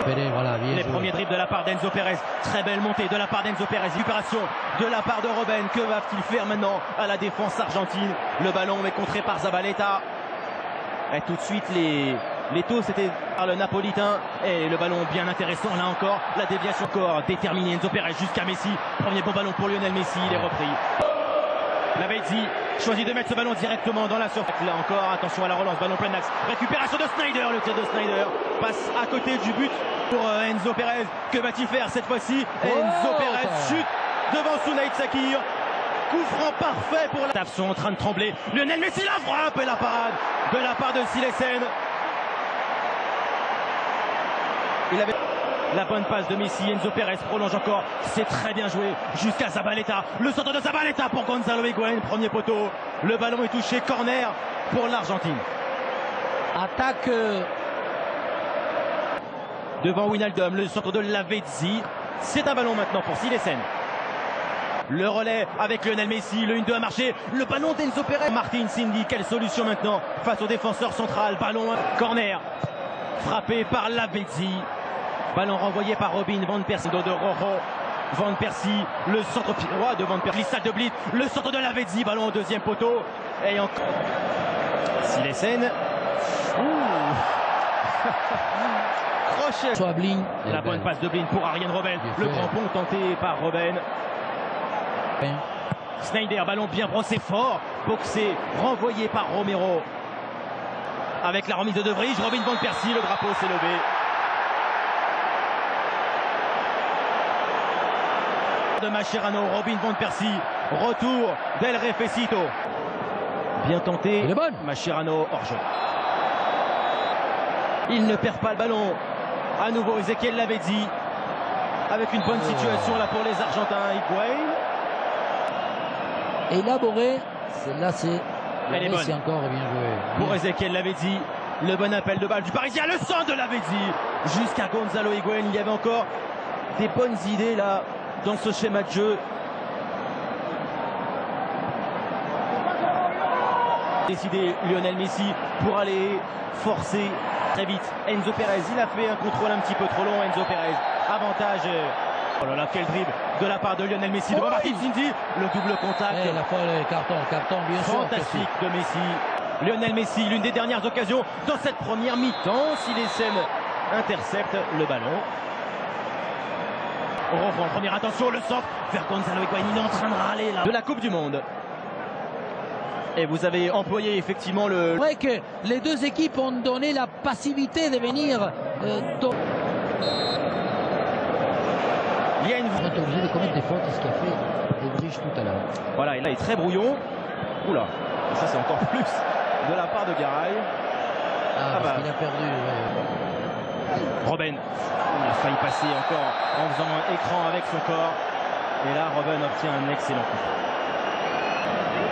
Voilà, les premiers dribbles de la part d'Enzo Pérez. Très belle montée de la part d'Enzo Pérez. Récupération de la part de Robben. Que va-t-il faire maintenant à la défense argentine? Le ballon est contré par Zabaleta. Et tout de suite, les taux, c'était par le Napolitain. Et le ballon bien intéressant. Là encore, la déviation encore déterminée. Enzo Pérez jusqu'à Messi. Premier bon ballon pour Lionel Messi. Il est repris. Lavezzi choisit de mettre ce ballon directement dans la surface. Là encore, attention à la relance. Ballon plein axe. Récupération de Sneijder. Le tir de Sneijder passe à côté du but pour Enzo Pérez. Que va-t-il faire cette fois-ci? Enzo Pérez chute devant Sounaïd Sakir. Coup franc parfait pour la... Les sont en train de trembler. Lionel Messi la frappe et la parade de la part de Silesen. Il avait la bonne passe de Messi. Enzo Pérez prolonge encore. C'est très bien joué jusqu'à Zabaleta. Le centre de Zabaleta pour Gonzalo Higuaín. Premier poteau. Le ballon est touché. Corner pour l'Argentine. Attaque devant Wijnaldum. Le centre de Lavezzi. C'est un ballon maintenant pour Silesen. Le relais avec Lionel Messi, le 1-2 a marché, le ballon d'Enzo Pérez. Martin Cindy, quelle solution maintenant face au défenseur central. Ballon corner, frappé par Lavezzi. Ballon renvoyé par Robin Van Persie. De Rojo, Van Persie, le centre pirois de Van Persie. Glissade de Blitz, le centre de Lavezzi, ballon au deuxième poteau. Et encore Silesen. Crochet. La bonne passe de Blin pour Arjen Robben. Le grand pont tenté par Robben. Sneijder, ballon bien brossé fort, boxé, renvoyé par Romero. Avec la remise de De Vrij, Robin Van Persie, le drapeau s'est levé. De Mascherano, Robin Van Persie, retour d'El Refecito. Bien tenté, Mascherano hors jeu. Il ne perd pas le ballon. À nouveau Ezequiel Lavezzi. Avec une bonne situation là pour les Argentins. Higuaín. Élaboré, celle-là c'est encore bien joué. Pour Ezequiel Lavezzi, le bon appel de balle du Parisien, le centre de Lavezzi jusqu'à Gonzalo Higuaín. Il y avait encore des bonnes idées là dans ce schéma de jeu. Décidé Lionel Messi pour aller forcer très vite Enzo Pérez. Il a fait un contrôle un petit peu trop long. Enzo Pérez, avantage. Oh là là, quel dribble de la part de Lionel Messi devant Martin Cindy. Le double contact. La folle, carton bien sûr. Fantastique de Messi. Lionel Messi, l'une des dernières occasions dans cette première mi-temps. Silesen intercepte le ballon. On revoit en première attention le centre vers Gonzalo Higuaín. Il est en train de râler là. De la Coupe du Monde. Et vous avez employé effectivement le... C'est vrai que les deux équipes ont donné la passivité de venir... Il y a une... On est obligé de commettre des fautes, ce qu'a fait De Vrij tout à l'heure. Voilà, et là il est très brouillon. Oula, ça c'est encore plus de la part de Garay. Il a perdu. Robben, il a failli passer encore en faisant un écran avec son corps. Et là, Robben obtient un excellent coup.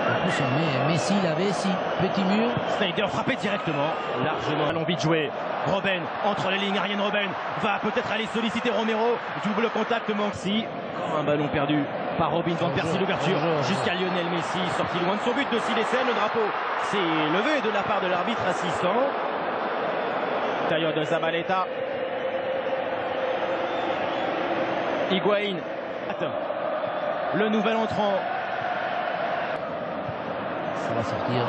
En plus, on met Messi, Lavezzi, petit mur. Sneijder frappé directement, largement. Ballon vite joué. Robben entre les lignes. Arjen Robben va peut-être aller solliciter Romero. Double contact Manxi. Encore un ballon perdu par Robin Van Persie. L'ouverture jusqu'à Lionel Messi. Sorti loin de son but de Silesen. Le drapeau s'est levé de la part de l'arbitre assistant. Intérieur de Zabaleta. Higuaín. Le nouvel entrant. Ça va sortir.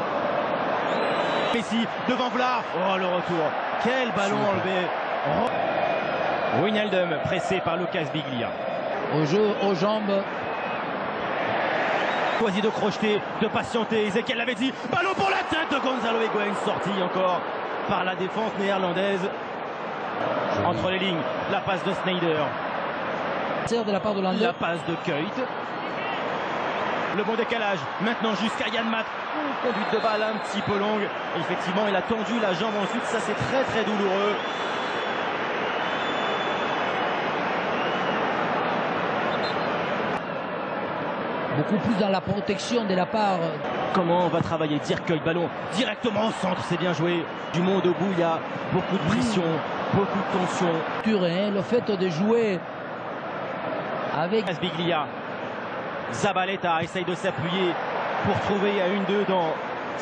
Messi devant Vlaar. Oh, le retour. Quel ballon enlevé. Wijnaldum pressé par Lucas Biglia. Au jeu, aux jambes. Choisi de crocheter, de patienter. Ezequiel Lavezzi. Ballon pour la tête de Gonzalo Higuaín. Sorti encore par la défense néerlandaise. Entre les lignes, la passe de Sneijder. De la part de la passe de Kuyt. Le bon décalage, maintenant jusqu'à Yann Mat. Conduite de balle un petit peu longue. Et effectivement, il a tendu la jambe ensuite. Ça, c'est très très douloureux. Beaucoup plus dans la protection de la part. Comment on va travailler? Dire que le ballon directement au centre, c'est bien joué. Du monde au bout, il y a beaucoup de pression, beaucoup de tension. Le fait de jouer avec Biglia. Zabaleta essaye de s'appuyer pour trouver à 1-2 dans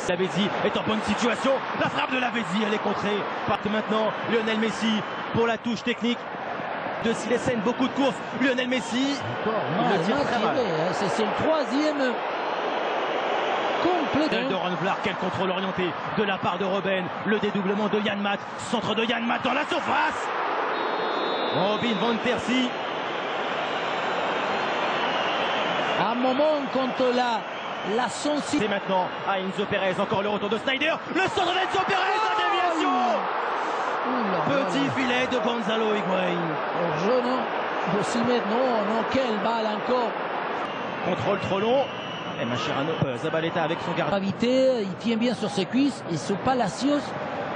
Lavezzi est en bonne situation. La frappe de Lavezzi, elle est contrée. Part maintenant Lionel Messi pour la touche technique de Silesen. Beaucoup de courses. Lionel Messi. Il le tire très mal. C'est le troisième complet. De Ron Vlaar, quel contrôle orienté de la part de Robben. Le dédoublement de Yann Maat. Centre de Yann Maat dans la surface. Robin van Persie. À un moment contre la sensibilité. C'est maintenant à Enzo Perez. Encore le retour de Sneijder. Le centre d'Enzo Perez. La déviation. Petit filet de Gonzalo Higuaín. Hors-jeu, non? De 6 mètres, non, quelle balle encore. Contrôle trop long. Et Mascherano, Zabaleta avec son gardien. Gravité, il tient bien sur ses cuisses et sur Palacios.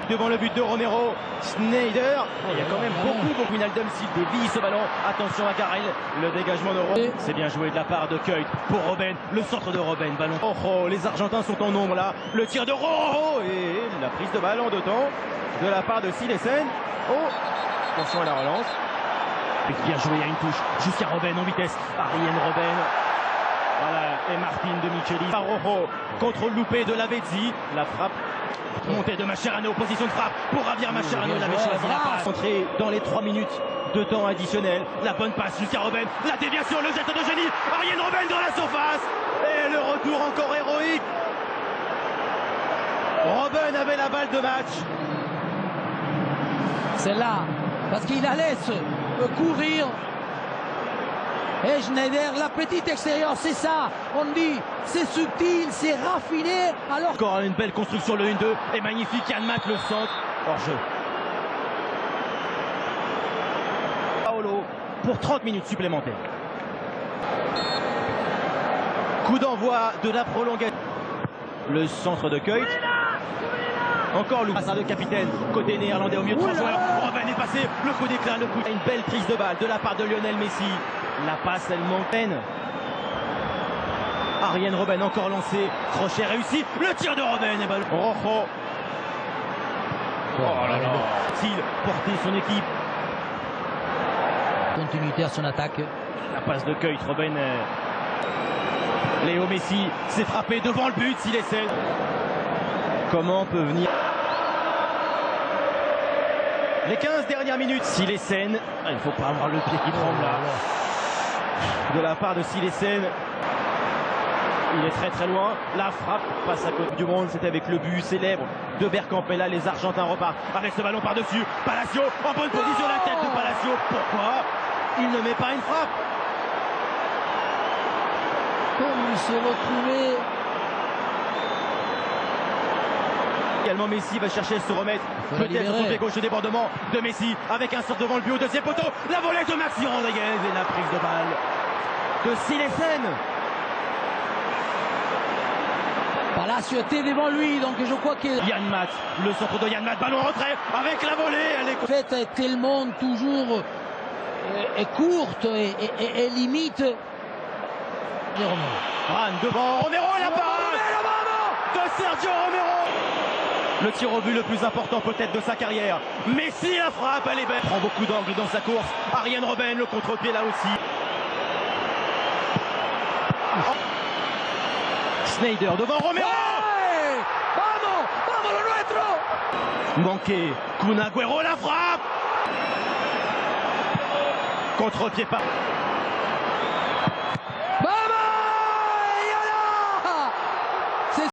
Devant le but de Romero, Sneijder. Il y a quand même beaucoup. Wijnaldum s'il dévie ce ballon. Attention à Garel, le dégagement de Robben. C'est bien joué de la part de Kuyt pour Robben. Le centre de Robben, ballon. Oh, les Argentins sont en nombre là. Le tir de Rojo et la prise de ballon de temps de la part de Silesen. Oh, attention à la relance. Et bien joué, il y a une touche jusqu'à Robben en vitesse. Arjen Robben. Voilà, et Martin de Micheli. Rojo, contrôle loupé de Lavezzi. La frappe. Montée de Mascherano, position de frappe pour Javier Mascherano. Il avait choisi la passe. Entrée dans les 3 minutes de temps additionnel. La bonne passe jusqu'à Robben. La déviation, le geste de génie. Arjen Robben dans la surface. Et le retour encore héroïque. Robben avait la balle de match. C'est là, parce qu'il la laisse courir. Et Schneider, la petite extérieure, c'est ça. On dit, c'est subtil, c'est raffiné. Alors encore une belle construction, le 1-2. Et magnifique, Yann Maat le centre. Hors jeu. Paolo pour 30 minutes supplémentaires. Coup d'envoi de la prolongation. Le centre de Kuyt. Encore le passage de capitaine, côté néerlandais au milieu de 3 joueurs. Robben est passé, le coup d'éclat, le coup. Une belle prise de balle de la part de Lionel Messi. La passe, elle manque peine. Arjen Robben encore lancé, crochet réussi, le tir de Robben et ballon. Rojo. Oh là là. Il porter son équipe. Continuité à son attaque. La passe de Kuyt, Robben. Léo Messi s'est frappé devant le but, s'il essaie. Comment peut venir les 15 dernières minutes. Silesen, il ne faut pas avoir le pied qui tremble là. De la part de Silesen. Il est très loin. La frappe passe à côté du monde. C'était avec le but célèbre de Bergkamp. Et là, les Argentins repartent avec ce ballon par-dessus. Palacio en bonne position, la tête de Palacio. Pourquoi il ne met pas une frappe? Comme il s'est retrouvé. Également Messi va chercher à se remettre. Peut-être son pied gauche, débordement de Messi avec un sort devant le but au deuxième poteau. La volée de Maxi Rodriguez et la prise de balle de Silesen. Palacio était devant lui, donc je crois que Yann Maat, le centre de Yann Maat, ballon en retrait avec la volée. Elle est en fait tellement toujours courte et limite. Ran devant Romero et la parade de Sergio Romero. Le tir au but le plus important peut-être de sa carrière. Messi la frappe, elle est belle. Prend beaucoup d'angle dans sa course. Arjen Robben, le contre-pied là aussi. Sneijder devant Romero. Hey, vamos lo nuestro. Manqué. Kun Agüero la frappe. Contre-pied pas.